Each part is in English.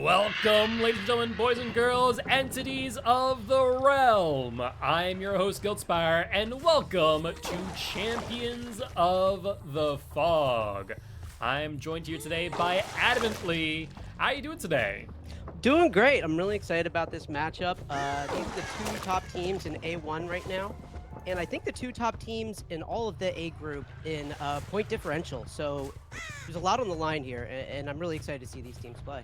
Welcome, ladies and gentlemen, boys and girls, entities of the realm. I'm your host, Guildspire, and welcome to Champions of the Fog. I'm joined here today by Adamantly. How are you doing today? Doing great. I'm really excited about this matchup. These are the two top teams in A1 right now. And I think the two top teams in all of the A group in point differential. So there's a lot on the line here, and I'm really excited to see these teams play.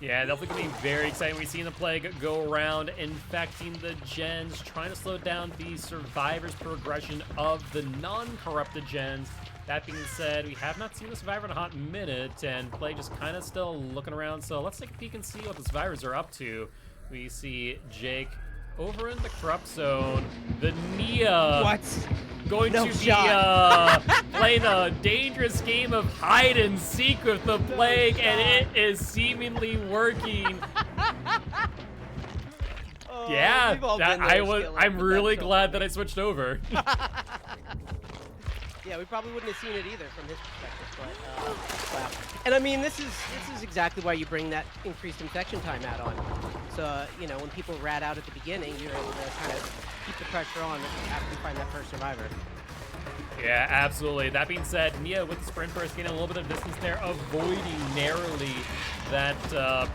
Yeah, definitely gonna be very exciting. We've seen the plague go around, infecting the gens, trying to slow down the survivors' progression of the non-corrupted gens. That being said, we have not seen the survivor in a hot minute, and plague just kind of still looking around. So let's take a peek and see what the survivors are up to. We see Jake over in the corrupt zone. The Nia. What? Going No to shot. be playing a dangerous game of hide and seek with the plague, and it is seemingly working. Oh, Yeah, we've all been there, Skillet, I'm but really that's so glad funny. that I switched over. Yeah, we probably wouldn't have seen it either from his perspective, but wow. And I mean, this is exactly why you bring that increased infection time add on. So you know, when people rat out at the beginning, you're able to kind of keep the pressure on after you find that first survivor. Yeah, absolutely. That being said, Nia with the sprint burst gaining a little bit of distance there, avoiding narrowly that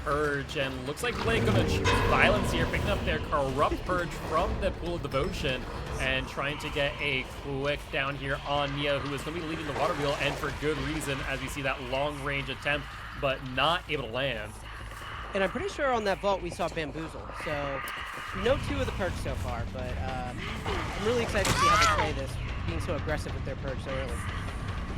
purge, and looks like Blake gonna choose violence here, picking up their corrupt purge from the pool of devotion and trying to get a quick down here on Nia, who is gonna be leading the water wheel, and for good reason, as we see that long range attempt, but not able to land. And I'm pretty sure on that vault we saw Bamboozle. So no two of the perks so far, but I'm really excited to see how they play this, being so aggressive with their purge so early.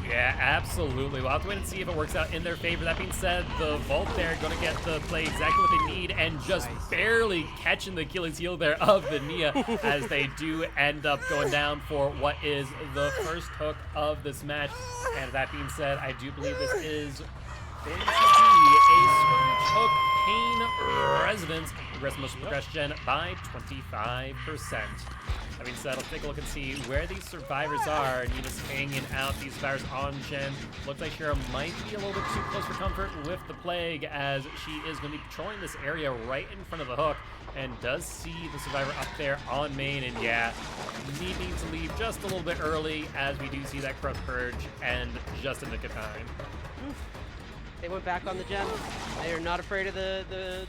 Yeah, absolutely. We'll have to wait and see if it works out in their favor. That being said, the Vault there going to get to play exactly what they need, and just barely catching the Achilles heel there of the Nia as they do end up going down for what is the first hook of this match. And that being said, I do believe this is going to be a Scourge Hook Pain Residence. Most progress gen by 25%. That being said, let's take a look and see where these survivors are. Nina's hanging out these survivors on gen. Looks like Shira might be a little bit too close for comfort with the plague, as she is going to be patrolling this area right in front of the hook, and does see the survivor up there on main. And yeah, needing to leave just a little bit early, as we do see that corrupt purge, and just in the nick of time. They went back on the gen. They are not afraid of the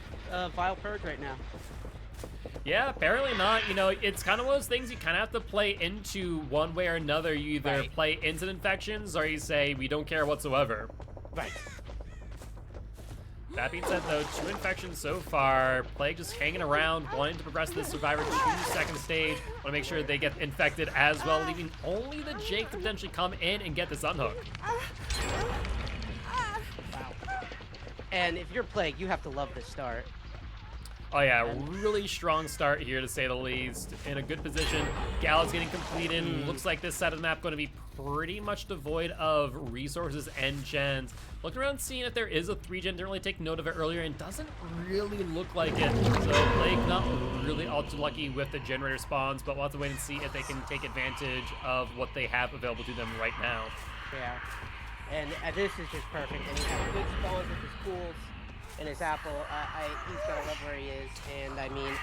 vile purge right now. Yeah, apparently not. You know, it's kind of one of those things you kind of have to play into one way or another. You either play into the infections, or you say, we don't care whatsoever. Right. That being said, though, 2 infections so far. Plague just hanging around, wanting to progress this survivor to second stage. Want to make sure they get infected as well, leaving only the Jake to potentially come in and get this unhook. Wow. And if you're Plague, you have to love this start. Oh yeah, really strong start here to say the least. In a good position. Gallows getting completed. Looks like this side of the map going to be pretty much devoid of resources and gens. Looking around, seeing if there is a 3-gen. Didn't really take note of it earlier, and doesn't really look like it. So Plague not really all too lucky with the generator spawns, but we'll have to wait and see if they can take advantage of what they have available to them right now. Yeah. And this is just perfect. And he has good spawns with his pools and his apple. He's got to love where he is. And I mean,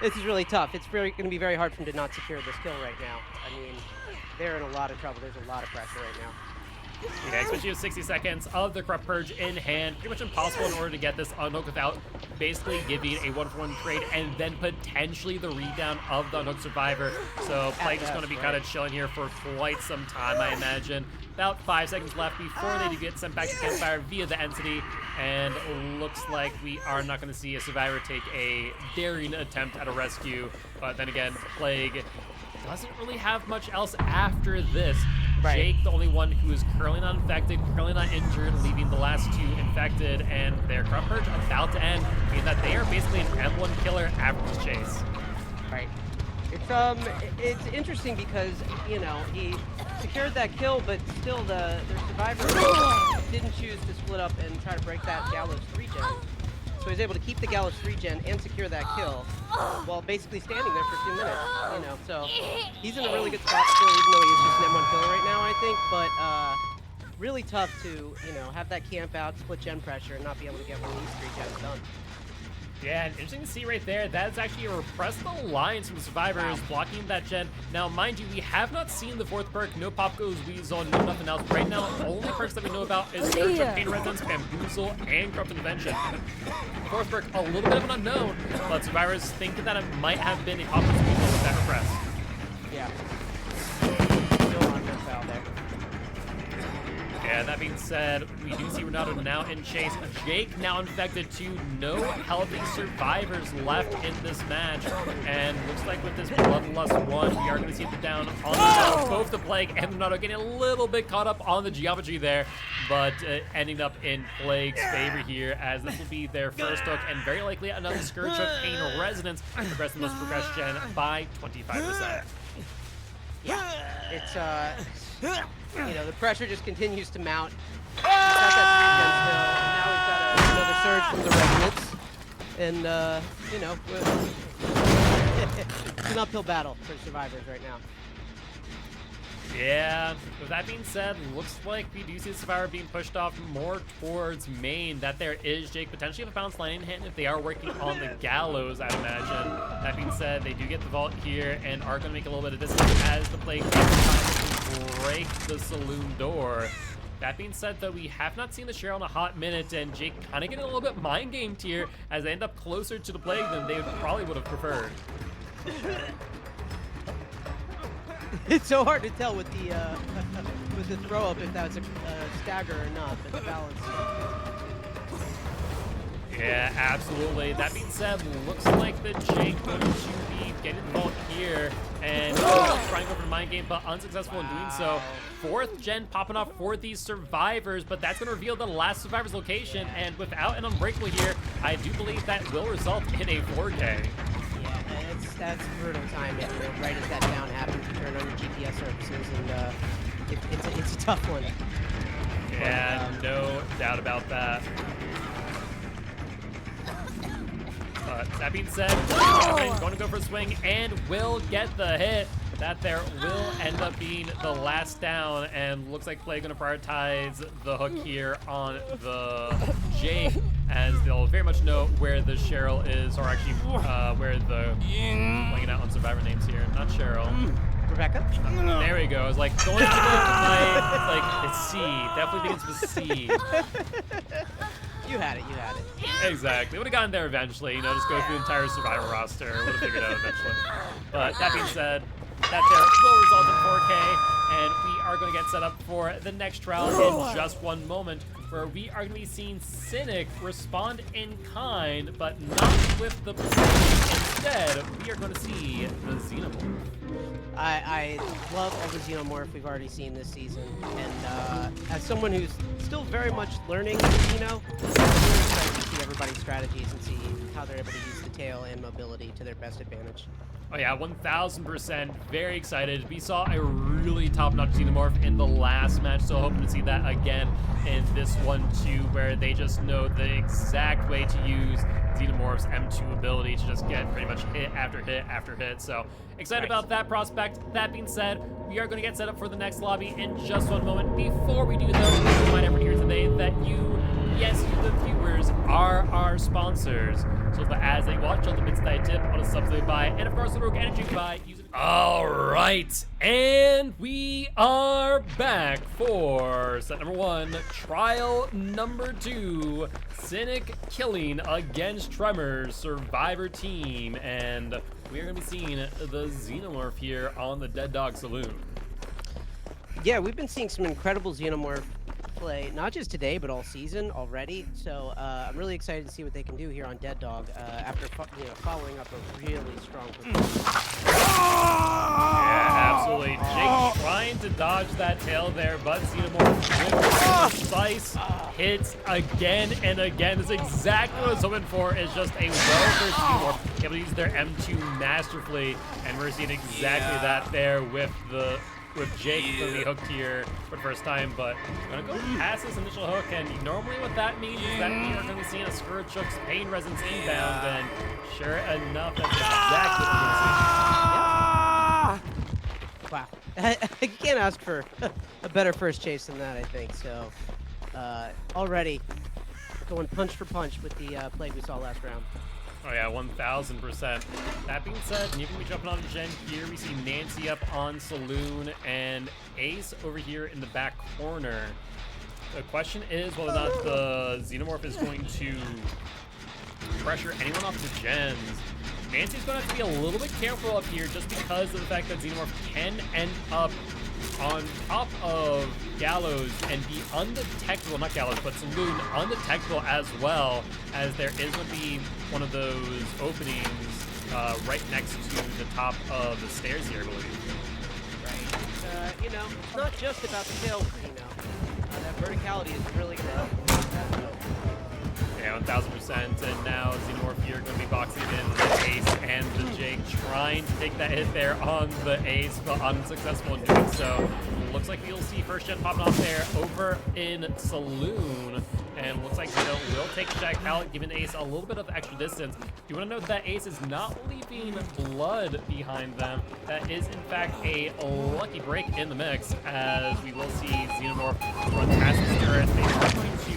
this is really tough. It's really going to be very hard for him to not secure this kill right now. I mean, they're in a lot of trouble. There's a lot of pressure right now. Yeah, especially with 60 seconds of the corrupt purge in hand. Pretty much impossible in order to get this unhook without basically giving a 1-for-1 trade and then potentially the read-down of the unhooked survivor. So Plague is going to be kind of chilling here for quite some time, I imagine. About 5 seconds left before they do get sent back to campfire via the entity, and looks like we are not going to see a survivor take a daring attempt at a rescue. But then again, Plague doesn't really have much else after this. Jake, the only one who is currently not infected, currently not injured, leaving the last 2 infected, and their corrupt purge about to end, meaning that they are basically an M1 killer after this chase. Right. It's interesting because, you know, he secured that kill, but still their survivor didn't choose to split up and try to break that Gallows 3-gen. So he's able to keep the Gallows 3-gen and secure that kill while basically standing there for 2 minutes, you know. So he's in a really good spot still, even though he's just an M1 killer right now, I think. But really tough to, you know, have that camp out, split gen pressure, and not be able to get one of these 3 gens done. Yeah, and interesting to see right there, that's actually a repressed alliance from the survivors blocking that gen. Now, mind you, we have not seen the 4th perk, no Pop Goes Weasel, no nothing else. Right now, the only perks that we know about is Surge of Pain Resonance, Bamboozle, and Corrupt Intervention. 4th perk, a little bit of an unknown, but survivors think that it might have been a Pop Goes Weasel with that repress. Yeah. Still on no foul there. Yeah, that being said, we do see Ronaldo now in chase. Jake now infected, 2 no healthy survivors left in this match. And looks like with this Bloodlust 1, we are going to see the down on the both the Plague and Ronaldo getting a little bit caught up on the geometry there, but ending up in Plague's favor here, as this will be their first hook and very likely another Scourge of Pain Resonance, progressing this progress gen by 25%. Yeah, it's you know, the pressure just continues to mount. He's got that 3 gen still, and now we've got another surge from the Revenants, and you know, it's an uphill battle for survivors right now. Yeah, with that being said, looks like we do see the survivor being pushed off more towards main. That there is Jake potentially have a bounce line hit if they are working on the gallows, I'd imagine. That being said, they do get the vault here and are going to make a little bit of distance as the Plague break the saloon door. That being said, though, we have not seen the Cheryl in a hot minute, and Jake kind of getting a little bit mind gamed here as they end up closer to the Plague than they probably would have preferred. It's so hard to tell with the throw up if that's a stagger or not, but the balance. Yeah, absolutely. That being said, looks like the Jake going to be getting the vault here and trying to go for the mind game, but unsuccessful in doing so. 4th gen popping off for these survivors, but that's going to reveal the last survivor's location, and without an unbreakable here, I do believe that will result in a 4K. That's brutal timing. You know, right as that down happens, you turn on your GPS services, and it's a tough one. Yeah, but, no doubt about that. That being said, going to go for a swing and will get the hit. That there will end up being the last down, and looks like Play going to prioritize the hook here on the Jake, as they'll very much know where the Cheryl is, or actually where the playing out on survivor names here. Not Cheryl. Rebecca? There we go. I was like, going to the play, like, it's C. Definitely think it's with C. You had it, you had it. Exactly. Would have gotten there eventually, you know, just go through the entire survivor roster. Would have figured it out eventually. But that being said, that there will result in 4K, and we are going to get set up for the next trial in just one moment, where we are going to be seeing Cynic respond in kind, but not with the play. Instead, we are going to see the Xenomorph. I love all the Xenomorph we've already seen this season, and as someone who's still very much learning Xeno, I'm really excited to see everybody's strategies and see how they're able to use the tail and mobility to their best advantage. Oh yeah, 1000%. Very excited. We saw a really top-notch Xenomorph in the last match, so hoping to see that again in this one too, where they just know the exact way to use Xenomorph's M2 ability to just get pretty much hit after hit after hit. So excited about that prospect. That being said, we are going to get set up for the next lobby in just one moment. Before we do though, we remind everyone here today that you, yes, you the viewers, are our sponsors. So the ads that you watch on the Mid-Side Tip, on a subsidy buy, and of course the Rogue Energy buy. All right, and we are back for set number 1, trial number 2, Cynic killing against Tremor survivor team, and we are going to be seeing the Xenomorph here on the Dead Dog Saloon. Yeah, we've been seeing some incredible Xenomorph play, not just today, but all season already. So I'm really excited to see what they can do here on Dead Dog after following up a really strong performance. Yeah, absolutely. Jake trying to dodge that tail there, but Xenomorph precise hits again and again. This is exactly what I was hoping for, is just a well-versed Xenomorph able to use their M2 masterfully, and we're seeing exactly that there with Jake going to be hooked here for the first time, but going to go past this initial hook, and normally what that means is that we are going to be seeing a Scourge Hook's Pain Resonance inbound, and sure enough, that's exactly what we're going to see. Wow. I can't ask for a better first chase than that, I think. So already going punch for punch with the play we saw last round. Oh yeah, 1000%. That being said, you're gonna be jumping on Gen here. We see Nancy up on Saloon and Ace over here in the back corner. The question is whether or not the Xenomorph is going to pressure anyone off the gens. Nancy's going to have to be a little bit careful up here just because of the fact that Xenomorph can end up on top of Gallows and be undetectable, not Gallows, but Saloon undetectable as well, as there is going to be one of those openings right next to the top of the stairs here, I believe. Right. You know, it's not just about the kill, you know. That verticality is really going to help. Yeah, 1000%. And now Xenomorph here going to be boxing in the Ace and the Jake, trying to take that hit there on the Ace, but unsuccessful in doing so. Looks like we'll see first gen popping off there over in Saloon. And looks like Zeno will take the Jag pallet, giving Ace a little bit of extra distance. Do you want to note that Ace is not leaving blood behind them? That is, in fact, a lucky break in the mix, as we will see Xenomorph run past the turret. They are going to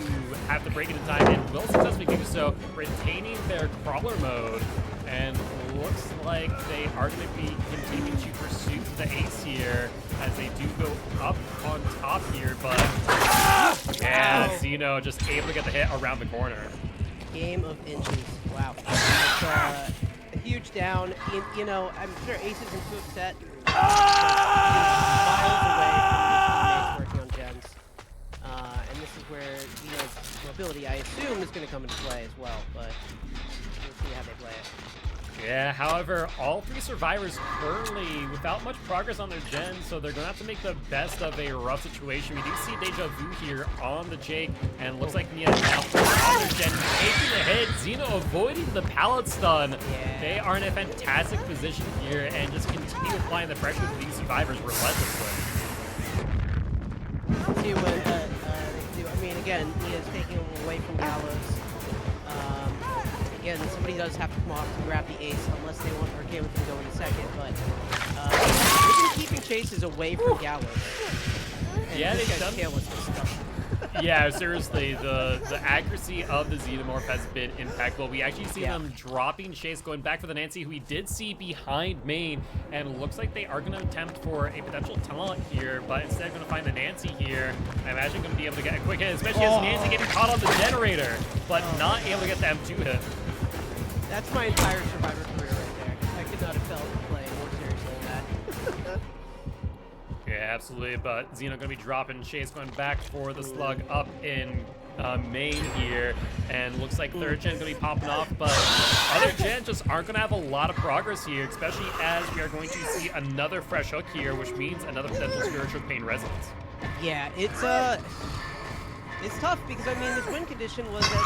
have to break it in time and will successfully do so, retaining their crawler mode. And looks like they are going to be continuing to pursue the Ace here as they do go up on top here, but yeah, Zeno just able to get the hit around the corner. Game of inches. Wow. It's a huge down. You know, I'm sure Ace isn't too upset. Miles away from his teammates working on gens. And this is where Zeno's mobility, I assume, is going to come into play as well, but we'll see how they play it. Yeah, however, all three survivors currently without much progress on their gen, so they're going to have to make the best of a rough situation. We do see Deja Vu here on the Jake, and looks like Nia now on their gen, taking the hit. Xeno avoiding the pallet stun. Yeah. They are in a fantastic position here, and just continue applying the pressure to these survivors relentlessly. See what they do. I mean, again, Nia's taking him away from Gallows. Again, somebody does have to come off to grab the Ace, unless they want Arcade with him go in a second, but they've been keeping chases away from Gallows. And Yeah, this they've guy's done. tail was disgusting. Yeah, seriously, the accuracy of the Xenomorph has been impeccable. We actually see them dropping Chase, going back for the Nancy, who we did see behind main, and looks like they are going to attempt for a potential talent here, but instead going to find the Nancy here. I imagine going to be able to get a quick hit, especially as Nancy getting caught on the generator, but not able to get the M2 hit. That's my entire Survivor career right there. I could not have felt playing more seriously than that. Yeah, absolutely, but Xeno going to be dropping Chase, going back for the slug up in main here, and looks like third gen going to be popping off, but other gens just aren't going to have a lot of progress here, especially as we are going to see another fresh hook here, which means another potential spiritual pain resonance. Yeah, it's tough because, I mean, this win condition was that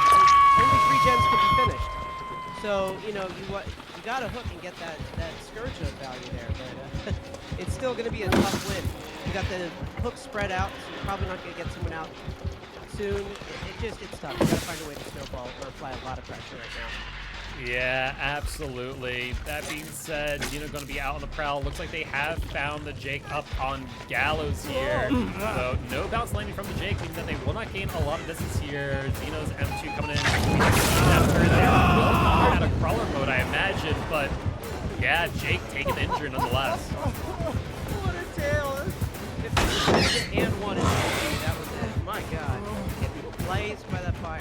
only 3 gens could be finished. So, you know, you got to hook and get that Scourge Hook value there, but it's still going to be a tough win. You got the hook spread out, so you're probably not going to get someone out soon. It's tough. You got to find a way to snowball or apply a lot of pressure right now. Yeah, absolutely. That being said, Xeno going to be out on the prowl. Looks like they have found the Jake up on Gallows here. So no bounce landing from the Jake, meaning that they will not gain a lot of distance here. Xeno's M2 coming in. They will not out of crawler mode, I imagine, but yeah, Jake taking the injury nonetheless. What a tail! If it was second and one in that was it. My God, getting blazed by that fire.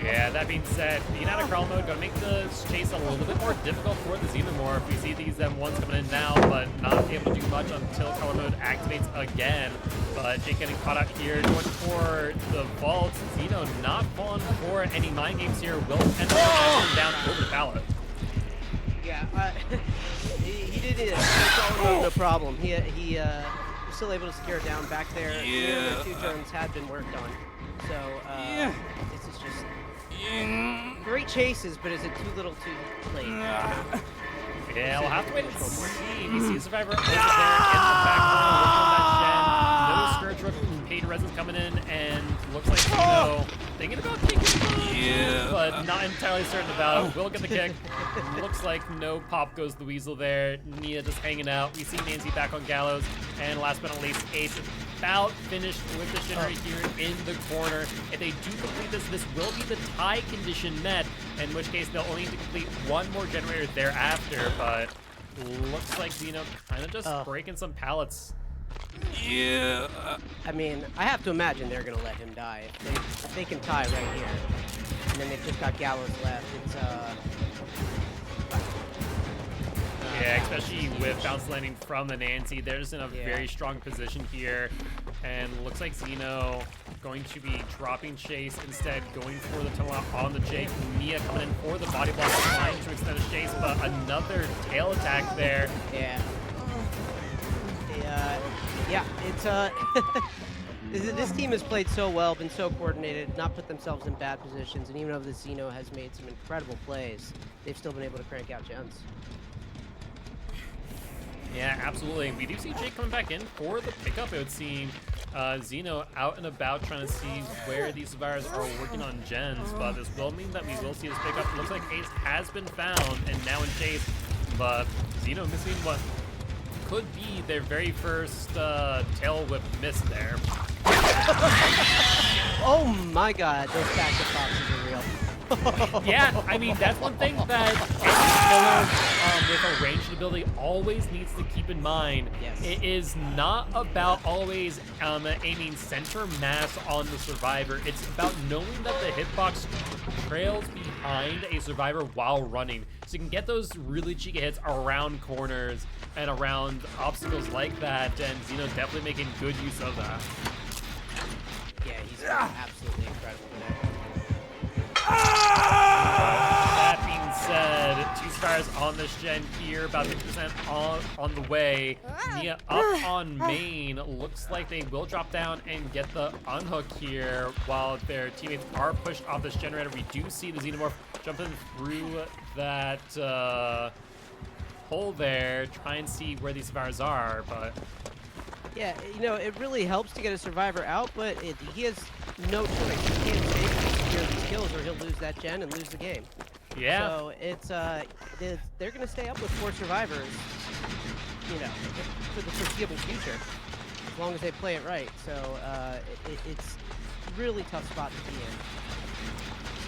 Yeah, that being said, being out of crawl mode, going to make the chase a little bit more difficult for the Xenomorph. We see these M1s coming in now, but not able to do much until crawler mode activates again. But Jake getting caught out here, going for the vault. Xeno not falling for any mind games here. Will end up down over the pallet. Yeah, he did it. No problem. He was still able to secure it down back there. The other 2 drones had been worked on. So this is just great chases, but is it too little too late? Yeah, we'll have to wait and see. We see a survivor over there in the back corner, working on that gen. No Scourge Rook, paid resins coming in, and looks like thinking about taking the move, but not entirely certain about it. Will get the kick. Looks like no pop goes the weasel there. Nia just hanging out. We see Nancy back on Gallows. And last but not least, Ace about finished with the Shinra here in the corner. If they do complete this, this will be the tie condition met, in which case they'll only need to complete one more generator thereafter. But looks like Zeno kind of just breaking some pallets. Yeah. I mean, I have to imagine they're gonna let him die. If they can tie right here, and then they've just got Gallows left. It's yeah, especially with bounce landing from the Nancy, they're just in a very strong position here, and looks like Zeno going to be dropping Chase instead, going for the tunnel on the Jake. Mia coming in for the body block, trying to extend the Chase, but another tail attack there. Yeah. Yeah, it's this team has played so well, been so coordinated, not put themselves in bad positions, and even though the Zeno has made some incredible plays, they've still been able to crank out gens. Yeah, absolutely. We do see Jake coming back in for the pickup, it would seem. Zeno out and about trying to see where these survivors are working on gens, but this will mean that we will see this pickup. It looks like Ace has been found and now in chase, but Zeno missing what could be their very first tail whip miss there. Oh my god, those backup boxes are real. Yeah, I mean, that's one thing that any killer with a ranged ability always needs to keep in mind. Yes. It is not about always aiming center mass on the survivor. It's about knowing that the hitbox trails behind a survivor while running. So you can get those really cheeky hits around corners and around obstacles like that, and Zeno definitely making good use of that. Yeah, he's absolutely incredible today. That being said, 2 stars on this gen here, about 50% on the way. Nia up on main. Looks like they will drop down and get the unhook here while their teammates are pushed off this generator. We do see the Xenomorph jumping through that hole there, try and see where these survivors are, but Yeah, you know, it really helps to get a survivor out, but he has no choice. He can't stay to secure these kills or he'll lose that gen and lose the game. yeah. So it's they're gonna stay up with 4 survivors, you know, for the foreseeable future, as long as they play it right. So it's a really tough spot to be in.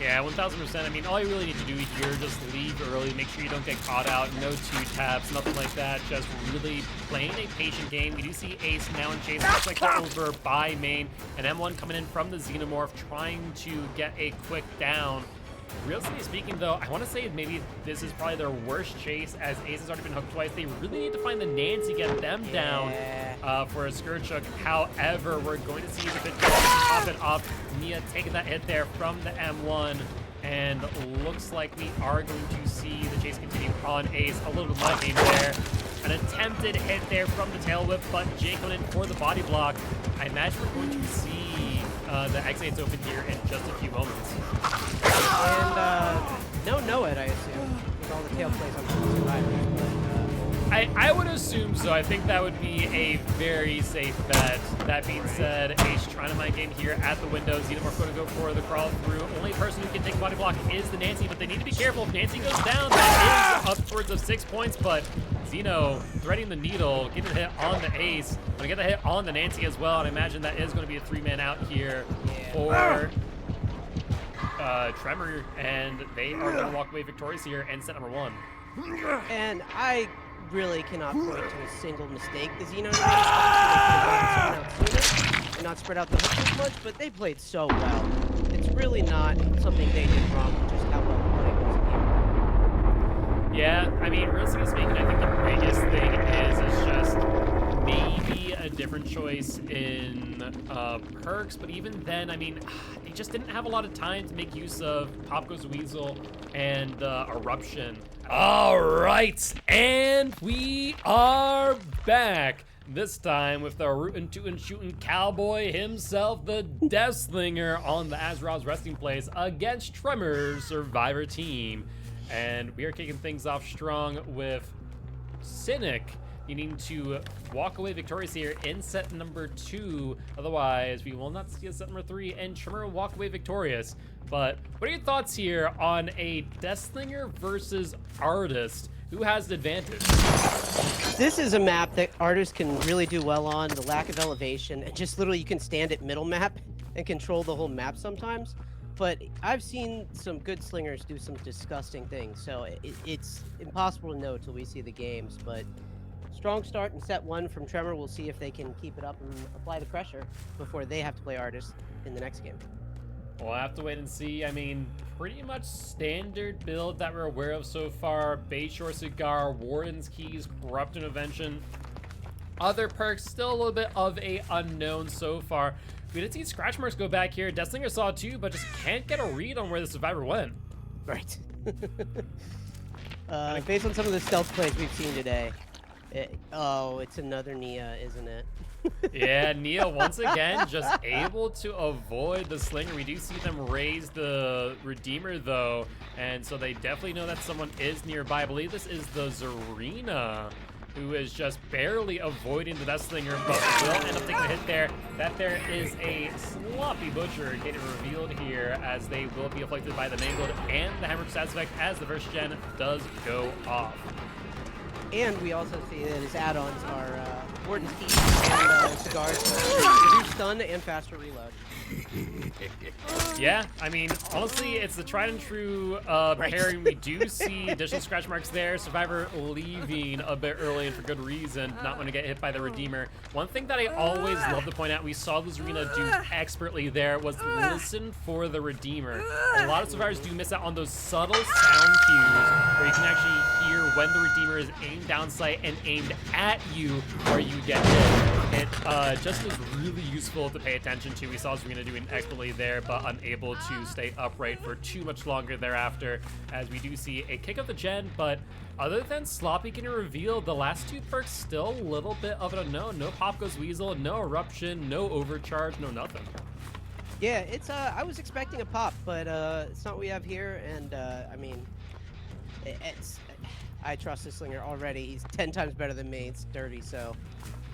Yeah, 1000%. I mean, all you really need to do here, just leave early, make sure you don't get caught out, no 2 taps, nothing like that, just really playing a patient game. We do see Ace now in chase, looks like they're over by main, and M1 coming in from the Xenomorph, trying to get a quick down. Realistically speaking, though, I want to say maybe this is probably their worst chase, as Ace has already been hooked twice. They really need to find the Nancy, get them down for a Scourge Hook. However, we're going to see the bit pop it up. Nia taking that hit there from the M1, and looks like we are going to see the chase continue on Ace. A little bit of aim there. An attempted hit there from the tail whip, but Jake went in for the body block. I imagine we're going to see the X8s open here in just a few moments. And no it, I assume, with all the tail plays on the survivors. But, I would assume so. I think that would be a very safe bet. That being said, Ace trying to mind game here at the window. Xenomorph going to go for the crawl through. Only person who can take a body block is the Nancy, but they need to be careful. If Nancy goes down, that is upwards of 6 points, but Zeno threading the needle, getting a hit on the Ace. Gonna get the hit on the Nancy as well, and I imagine that is going to be a 3-man out here for Tremor, and they are going to walk away victorious here and set number 1. and I really cannot point to a single mistake the Xeno made. Not spread out the hook as much, but they played so well. It's really not something they did wrong, just how well the play was here. Yeah, I mean, realistically speaking, I think the biggest thing is just maybe a different choice in perks, but even then, I mean, they just didn't have a lot of time to make use of Pop Goes the Weasel and Eruption. All right, and we are back. This time with the rootin' tootin' shootin' cowboy himself, the Deathslinger, on the Azrael's resting place against Tremor's Survivor team. And we are kicking things off strong with Cynic needing to walk away victorious here in set number 2. Otherwise, we will not see a set number 3, and Tremor will walk away victorious. But what are your thoughts here on a Deathslinger versus Artist? Who has the advantage? This is a map that artists can really do well on. The lack of elevation, and just literally you can stand at middle map and control the whole map sometimes. But I've seen some good slingers do some disgusting things, so it's impossible to know till we see the games. But strong start in set 1 from Tremor. We'll see if they can keep it up and apply the pressure before they have to play artists in the next game. We'll have to wait and see. I mean, pretty much standard build that we're aware of so far. Bayshore Cigar, Warden's Keys, Corrupt Intervention. Other perks, still a little bit of a unknown so far. We did see scratch marks go back here. Deathslinger saw too, but just can't get a read on where the survivor went. Right. Based on some of the stealth plays we've seen today. It's another Nia, isn't it? Yeah, Nia once again just able to avoid the Slinger. We do see them raise the Redeemer though, and so they definitely know that someone is nearby. I believe this is the Zarina, who is just barely avoiding the Deathslinger, but will end up taking a hit there. That there is a sloppy Butcher getting revealed here, as they will be afflicted by the Mangled and the Hammer Status Effect as the first gen does go off. And we also see that his add-ons are Warden's Keys and Cigars, so reduce stun and faster reload. Yeah, I mean, honestly, it's the tried and true pairing. We do see additional scratch marks there. Survivor leaving a bit early and for good reason, not want to get hit by the Redeemer. One thing that I always love to point out, we saw the Zarina do expertly there, was listen for the Redeemer. A lot of survivors do miss out on those subtle sound cues where you can actually hear when the Redeemer is aimed down sight and aimed at you or you get hit. It just is really useful to pay attention to. We saw Zarina doing expertly there, but unable to stay upright for too much longer thereafter, as we do see a kick of the gen. But other than Sloppy getting revealed, the last 2 perks still a little bit of an unknown. No Pop Goes Weasel, no Eruption, no Overcharge, no nothing. Yeah, it's I was expecting a pop, but it's not what we have here, and I mean, I trust this Slinger already. He's 10 times better than me. It's dirty, so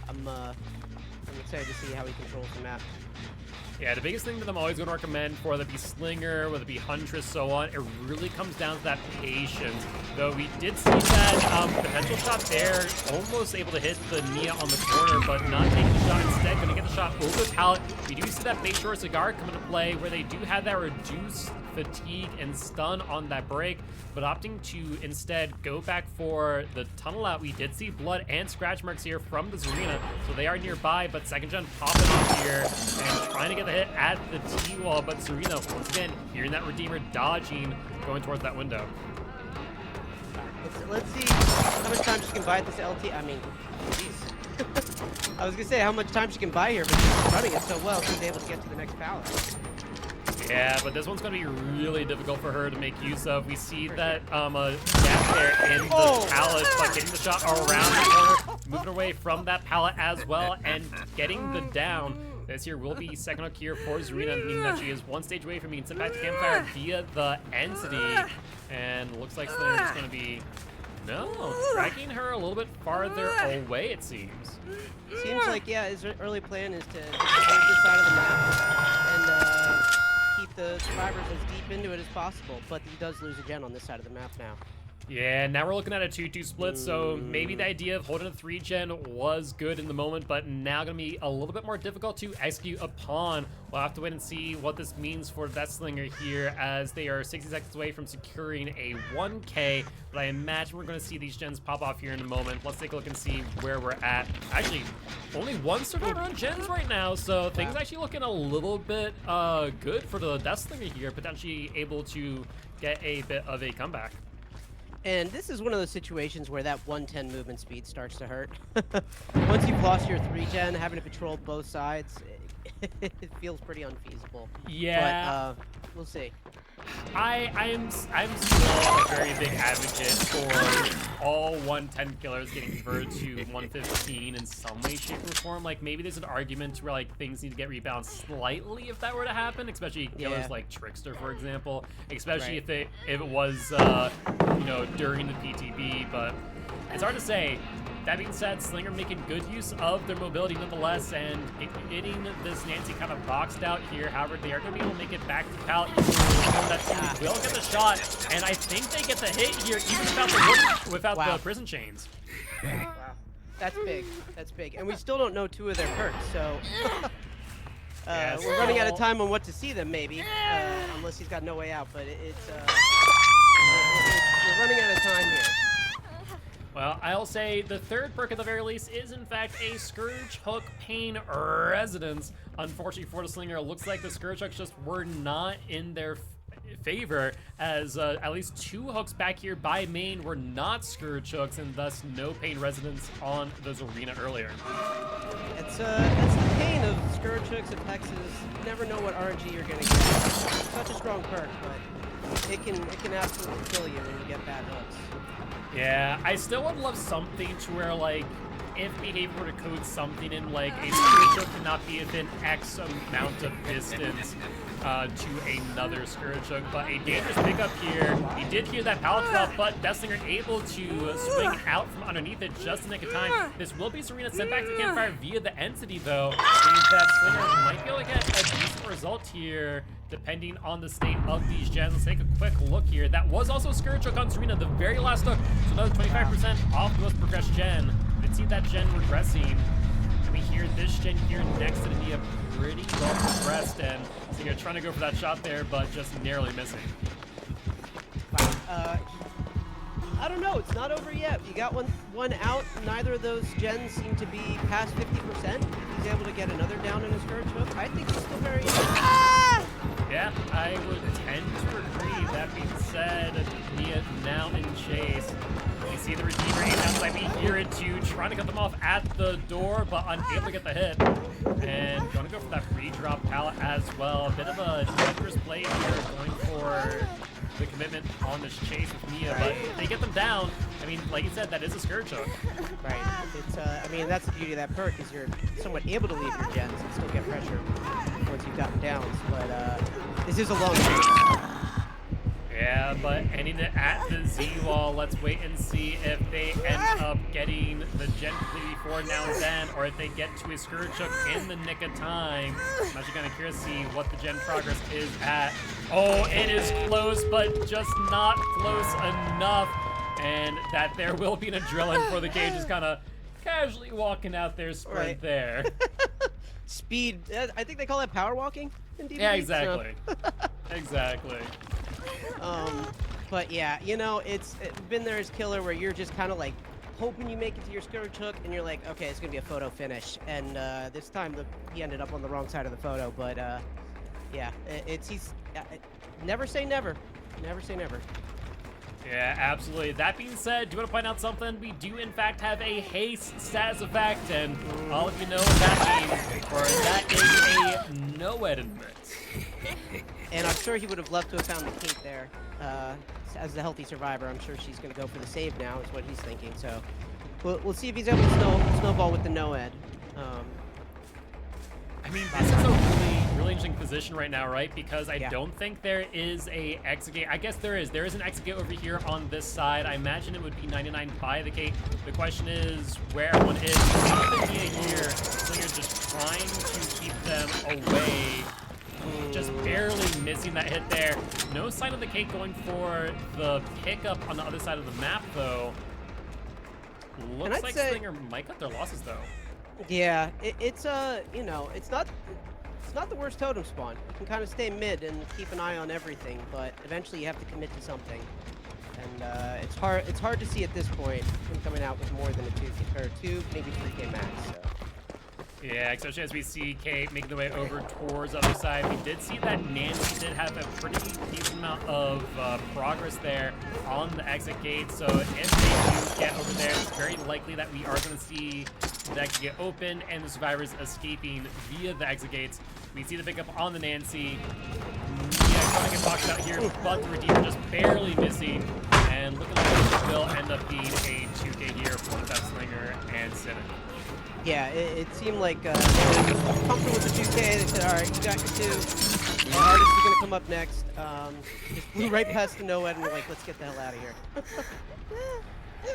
I'm excited to see how he controls the map. Yeah, the biggest thing that I'm always going to recommend, whether it be Slinger, whether it be Huntress, so on, it really comes down to that patience. Though we did see that potential shot there, almost able to hit the Nia on the corner, but not taking the shot instead, going to get the shot over the pallet. We do see that Bayshore Cigar come into play, where they do have that reduced fatigue and stun on that break, but opting to instead go back for the tunnel out. We did see blood and scratch marks here from the Zarina, so they are nearby, but second gen popping off here and trying to get the hit at the T-wall, but Zarina, once again, hearing that Redeemer dodging, going towards that window. Let's see how much time she can buy at this LT. I mean, jeez. I was gonna say how much time she can buy here, but she's running it so well, she's able to get to the next pallet. Yeah, but this one's going to be really difficult for her to make use of. We see that a gap there in the pallet, but getting the shot around the corner, moving away from that pallet as well, and getting the down. This here will be second hook here for Zarina, meaning that she is 1 stage away from being sent back to campfire via the entity. And looks like Slinger's just going to be, dragging her a little bit farther away, it seems. Seems like, yeah, his early plan is to hold this side of the map and keep the survivors as deep into it as possible, but he does lose a gen on this side of the map now. Yeah, now we're looking at a 2-2 split, so maybe the idea of holding a 3-gen was good in the moment, but now going to be a little bit more difficult to execute upon. We'll have to wait and see what this means for Deathslinger here, as they are 60 seconds away from securing a 1K, but I imagine we're going to see these gens pop off here in a moment. Let's take a look and see where we're at. Actually, only 1 survivor on gens right now, so things actually looking a little bit good for the Deathslinger here, potentially able to get a bit of a comeback. And this is one of those situations where that 110 movement speed starts to hurt. Once you've lost your 3-gen, having to patrol both sides, it feels pretty unfeasible. Yeah. But we'll see. I'm still a very big advocate for all 110 killers getting converted to 115 in some way, shape, or form. Like, maybe there's an argument where like things need to get rebalanced slightly if that were to happen, especially killers like Trickster, for example. Especially if it was during the PTB. But it's hard to say. that being said, Slinger making good use of their mobility nonetheless, and getting this Nancy kind of boxed out here. However, they are going to be able to make it back to Pallet. That team will get the shot, and I think they get the hit here, even without the prison chains. Wow, that's big. That's big, and we still don't know 2 of their perks, so we're running out of time on what to see them, maybe, unless he's got no way out. But we're running out of time here. Well, I'll say the 3rd perk at the very least is in fact a Scourge Hook Pain Residence. Unfortunately for the Slinger, it looks like the Scourge Hooks just were not in their favor, as at least 2 hooks back here by main were not Scourge Hooks, and thus no Pain Residence on those Arena earlier. It's the pain of Scourge Hooks and Hexes. You never know what RNG you're gonna get. It's such a strong perk, but it can absolutely kill you when you get bad hooks. Yeah, I still would love something to where, like, if behavior were to code something in, like, a Scourge Hook cannot be within X amount of distance to another Scourge Hook, but a dangerous pickup here. He did hear that pallet drop, but Deathslinger able to swing out from underneath it just in the nick of time. This will be Serena sent back to campfire via the entity, though, means that Slinger might be able to get a decent result here, depending on the state of these gens. Let's take a quick look here. That was also Scourge Hook on Serena, the very last hook, so another 25% off the most progressed gen. We did see that gen regressing. And we hear this gen here next to the Nia pretty well progressed, and so you're trying to go for that shot there, but just narrowly missing. Wow. I don't know. It's not over yet. You got one out. Neither of those gens seem to be past 50%. He's able to get another down in his Scourge Hook. I think he's still very Yeah, I would tend to agree. That being said, Nia now in chase. We see the Redeemer aim outside. We hear it too, trying to cut them off at the door, but unable to get the hit. And going to go for that redrop pallet as well. A bit of a dangerous play here, going for the commitment on this chase with Nia, but if they get them down, I mean, like you said, that is a Scourge Hook. Right. It's I mean, that's the beauty of that perk, is you're somewhat able to leave your gens and still get pressure once you've gotten downs. But this is a long chase. Yeah, but ending it at the Z-wall. Let's wait and see if they end up getting the gen completely before now and then, or if they get to a Scourge Hook in the nick of time. I'm actually kind of curious to see what the gen progress is at. Oh, it is close, but just not close enough. And that there will be an adrenaline for the cage, just kind of casually walking out their sprint there. Speed. I think they call that power walking in DBD. Yeah, exactly. So. Exactly. But yeah, you know, it's been there as killer, where you're just kind of like hoping you make it to your Scourge Hook, and you're like, okay, it's gonna be a photo finish. And this time he ended up on the wrong side of the photo. But yeah, never say never. Never say never. Yeah, absolutely. That being said, do you want to point out something? We do, in fact, have a haste status effect, and all of you know what that means, or that is a no edit. And I'm sure he would have loved to have found the Kate there. As the healthy survivor, I'm sure she's going to go for the save now, is what he's thinking. So we'll see if he's able to snowball with the no-ed. I mean, this is a really interesting position right now, right? Because I don't think there is a exit gate. I guess there is. There is an exit gate over here on this side. I imagine it would be 99 by the gate. The question is where everyone is. Here, so you're just trying to keep them away. Just barely missing that hit there. No sign of the cake going for the pickup on the other side of the map, though. Looks like Slinger might cut their losses, though. Yeah, it's you know, it's not the worst totem spawn. You can kind of stay mid and keep an eye on everything, but eventually you have to commit to something. And it's hard to see at this point him coming out with more than a 2, maybe 3K max. So. Yeah, especially as we see Kate making the way over towards the other side. We did see that Nancy did have a pretty decent amount of progress there on the exit gate. So if they do get over there, it's very likely that we are going to see the exit gate open and the survivors escaping via the exit gates. We see the pickup on the Nancy. Yeah, trying to get boxed out here, but the Redeemer just barely missing. And looking like this will end up being a 2K here for Deathslinger and Cynic. Yeah, it seemed like they were comfortable with the 2K. They said, all right, you got your 2. Our artist is going to come up next. Just flew right past the no-ed and we're like, let's get the hell out of here.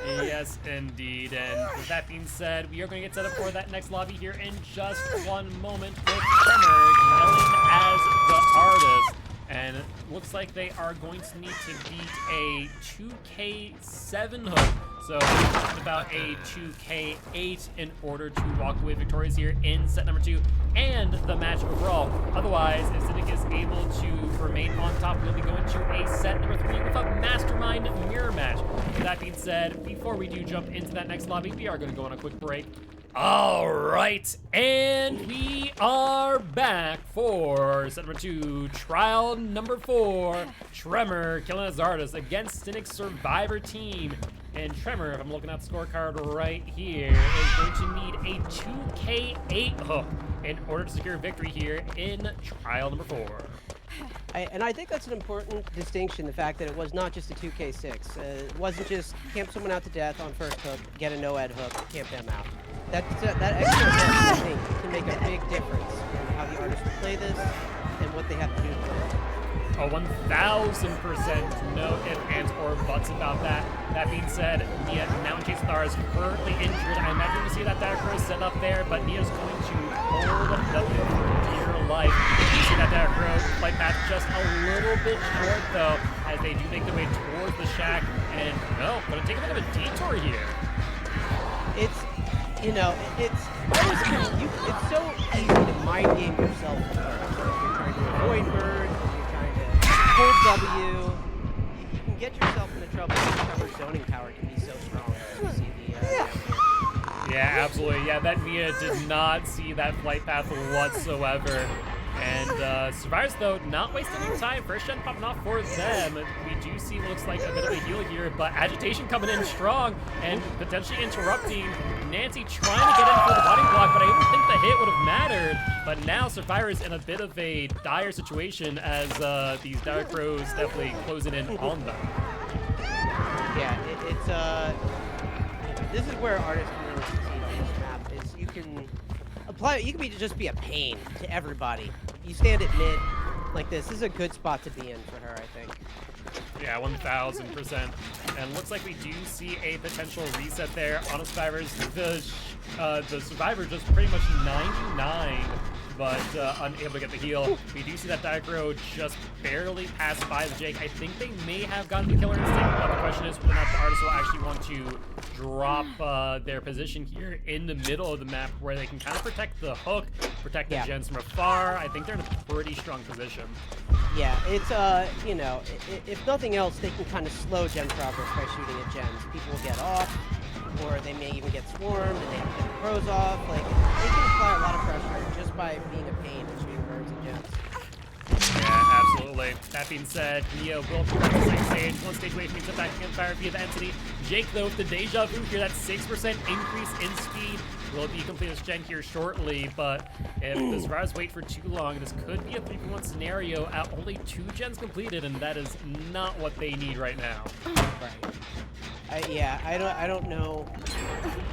Yes, indeed. And with that being said, we are going to get set up for that next lobby here in just one moment with Tremor known as the artist. And it looks like they are going to need to beat a 2K7 hook. So we're talking about a 2K8 in order to walk away victorious here in set number 2 and the match overall. Otherwise, if Cynic is able to remain on top, we'll be going to a set number 3 with a mastermind mirror match. With that being said, before we do jump into that next lobby, we are going to go on a quick break. All right, and we are back for set number 2, trial number 4, Tremor killing his artist against Cynic's Survivor team. And Tremor, if I'm looking at the scorecard right here, is going to need a 2K8 hook in order to secure victory here in trial number 4. And I think that's an important distinction, the fact that it was not just a 2K6. It wasn't just camp someone out to death on first hook, get a no-ed hook, camp them out. That extra hook, I think, can make a big difference in how the artists will play this and what they have to do to play it. A 1,000% no ifs, ands, or buts about that. That being said, Nia now in Chase Star is currently injured. I imagine we see that Diacro set up there, but Nia's going to hold nothing for dear life. You see that Diacro flight path just a little bit short though, as they do make their way towards the shack. And no, gonna take a bit of a detour here. It's, you know, it's so easy to mind game yourself. If you're trying to avoid birds, hold W, you can get yourself into trouble. Trevor's zoning power can be so strong. You see the yeah, absolutely. Yeah, that Nia did not see that flight path whatsoever. And Survivors, though, not wasting any time. First gen popping off for them. We do see what looks like a bit of a heal here, but Agitation coming in strong and potentially interrupting. Nancy trying to get in for the body block, but I didn't think the hit would have mattered. But now Survivors in a bit of a dire situation as these Dire Crows definitely closing in on them. Yeah, this is where artists can really succeed on this map, is you can apply, you can just be a pain to everybody. You stand at mid like this is a good spot to be in for her, I think. Yeah, 1,000%. And looks like we do see a potential reset there on the Survivors. The Survivor just pretty much 99, but unable to get the heal. We do see that Diacro just barely passed by the Jake. I think they may have gotten the killer instinct, but the question is whether or not the artists will actually want to drop their position here in the middle of the map where they can kind of protect the hook, protect the gens from afar. I think they're in a pretty strong position. Yeah, it's, you know, if nothing else, they can kind of slow gen progress by shooting at gens. People will get off, or they may even get swarmed, and they have to get the pros off. Like, they can apply a lot of pressure just by being a pain and shooting birds and gens. Yeah, absolutely. That being said, Neo will be back to the second stage. One stage away from being back against fire via the entity. Jake, though, with the Deja Vu here, that 6% increase in speed will be completing this gen here shortly, but if the Survivors wait for too long, this could be a 3v1 scenario at only 2 gens completed, and that is not what they need right now. Right. Yeah, I don't know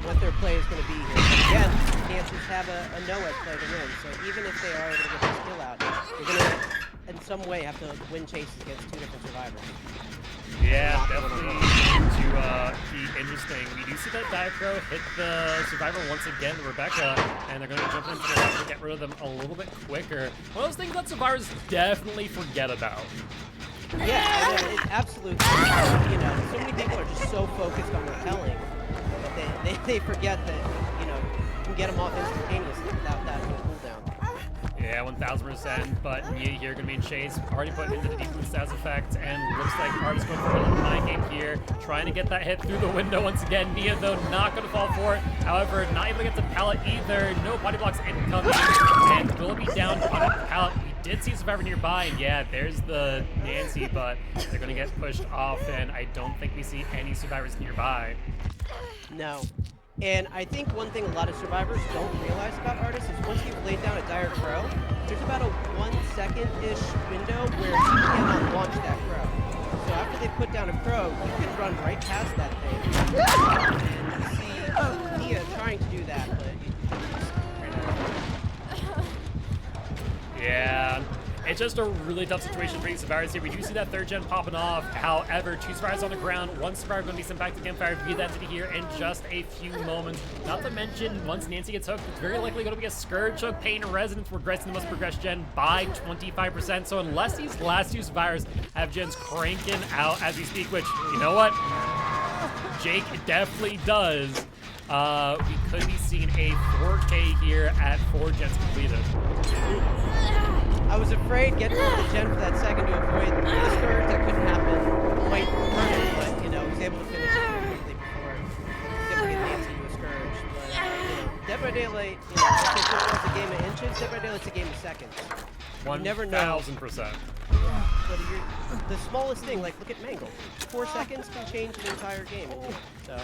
what their play is going to be here. But again, chances have a no-ed play to win, so even if they are able to get the skill out, you're going to, in some way, have to win chases against 2 different Survivors. Yeah, definitely going to be interesting. We do see that Diacro hit the Survivor once again, Rebecca, and they're going to jump into the house to get rid of them a little bit quicker. One of those things that Survivors definitely forget about. Yeah, it absolutely. You know, so many people are just so focused on repelling that they forget that, you know, you can get them off instantaneously without that cooldown. Yeah, 1,000%, but Nia here going to be in chase, already put into the deep boot stats effect, and looks like Artist going for a little mind game here, trying to get that hit through the window once again. Nia, though, not going to fall for it. However, not able to get the pallet either. No body blocks incoming, and will be down on a pallet. We did see Survivor nearby, and yeah, there's the Nancy, but they're going to get pushed off, and I don't think we see any Survivors nearby. No. And I think one thing a lot of Survivors don't realize about artists is once you've laid down a Dire Crow, there's about a 1 second-ish window where you cannot launch that crow. So after they put down a crow, you can run right past that thing. And you see Nia trying to do that, but Yeah, It's just a really tough situation for these survivors here. We do see that third gen popping off. However, 2 survivors on the ground, 1 survivor going to be sent back to campfire via that city here in just a few moments. Not to mention, once Nancy gets hooked, it's very likely going to be a Scourge hook. Pain and Resonance regressing the most progressed gen by 25%. So unless these last 2 survivors have gens cranking out as we speak, which, you know what? Jake definitely does. We could be seeing a 4K here at 4 gens completed. I was afraid getting rid of the gen for that second to avoid the Scourge. That couldn't happen quite perfect, but, you know, was able to finish it quickly before he was able to get Nancy to a Scourge. But, you know, Dead by Daylight, you know, if it was a game of inches, Dead by Daylight's a game of seconds. You never know. 1000%. But the smallest thing, like, look at Mangle. 4 seconds can change the entire game. So.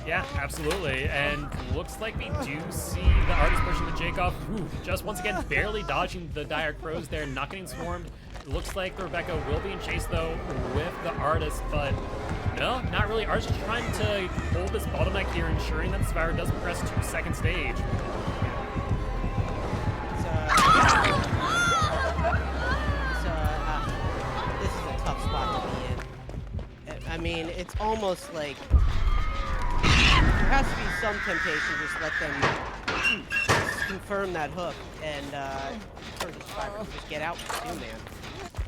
Yeah, absolutely. And looks like we do see the artist pushing the Jake off. Ooh, just once again, barely dodging the dire crows there, not getting swarmed. Looks like the Rebecca will be in chase, though, with the artist, but no, not really. Artist is trying to hold this bottleneck here, ensuring that the survivor does progress to second stage. This is a tough spot to be in. I mean, it's almost like there has to be some temptation to just let them confirm that hook and for the survivor just get out with 2 man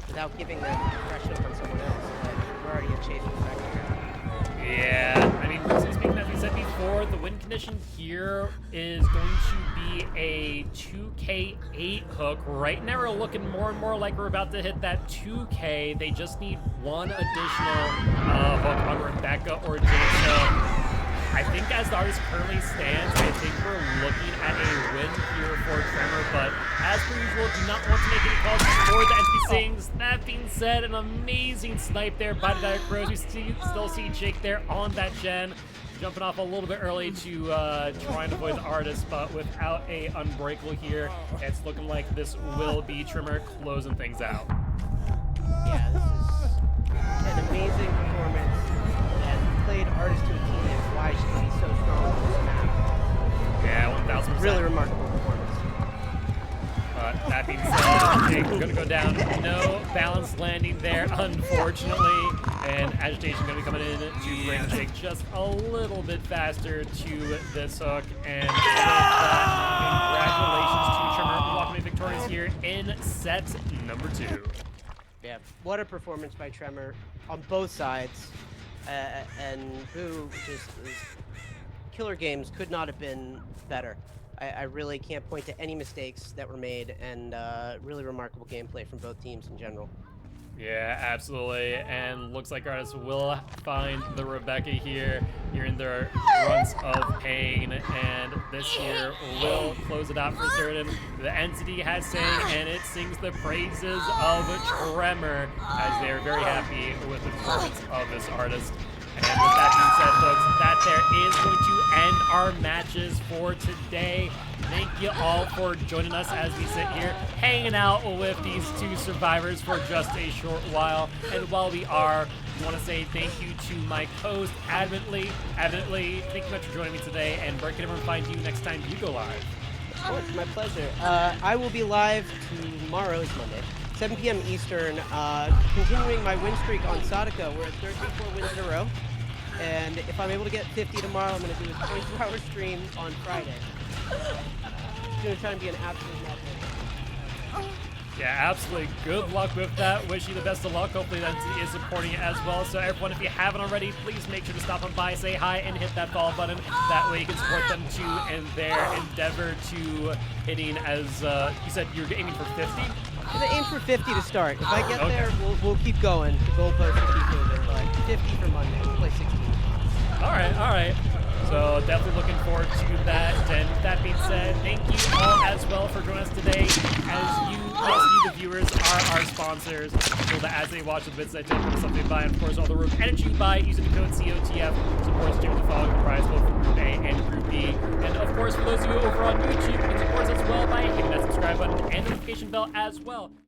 without giving them fresh hook on someone else. But we're already in chase with Rebecca here. Yeah, I mean, realistically speaking, as we said before, the win condition here is going to be a 2K8 hook. Right now, we're looking more and more like we're about to hit that 2K. They just need 1 additional hook on Rebecca or Jake. So I think as the artist currently stands, I think we're looking at a win here for Tremor, but as per usual, do not want to make any calls before the NP sings. That being said, an amazing snipe there by the Dire Crows. We still see Jake there on that gen, jumping off a little bit early to try and avoid the artist, but without a unbreakable here, it's looking like this will be Tremor closing things out. Yeah, this is an amazing performance, and played artist to a team. Why she can be so strong on this map. Yeah, 1000%. Really remarkable performance. That being said, Jake gonna go down. No balanced landing there, unfortunately. And Agitation gonna be coming in to bring Jake just a little bit faster to this hook. And with that, congratulations to Tremor, walking away victorious here in set number 2. Yeah, what a performance by Tremor on both sides. And who just Killer Games could not have been better. I really can't point to any mistakes that were made, and really remarkable gameplay from both teams in general. Yeah, absolutely. And looks like artists will find the Rebecca here in their runs of pain, and this here will close it out for certain. The entity has sang, and it sings the praises of Tremor, as they are very happy with the performance of this artist. And with that being said, folks, that there is going to end our matches for today. Thank you all for joining us as we sit here hanging out with these 2 survivors for just a short while. And while we are, I want to say thank you to my co-host, Adamantly. Thank you much for joining me today. And where can everyone find you next time you go live? Of course, my pleasure. I will be live tomorrow's Monday, 7 p.m. Eastern, continuing my win streak on Sadaka. We're at 34 wins in a row. And if I'm able to get 50 tomorrow, I'm going to do a 24-hour stream on Friday. It's going to try and be an absolute madness. Yeah, absolutely. Good luck with that. Wish you the best of luck. Hopefully that is supporting it as well. So everyone, if you haven't already, please make sure to stop on by, say hi, and hit that follow button. That way you can support them too in their endeavor to hitting, as you said, you're aiming for 50? I'm going to aim for 50 to start. If I get there, we'll keep going. The goalpost will keep moving. But 50 for Monday. We'll play 16. All right. So definitely looking forward to that. And with that being said, thank you all as well for joining us today. As you, the viewers, are our sponsors. So that as they watch the bits that take something by, and of course all the room energy you buy using the code COTF supports Jim the following prize both for Group A and Group B. And of course, for those of you over on YouTube, you can support us as well by hitting that subscribe button and notification bell as well.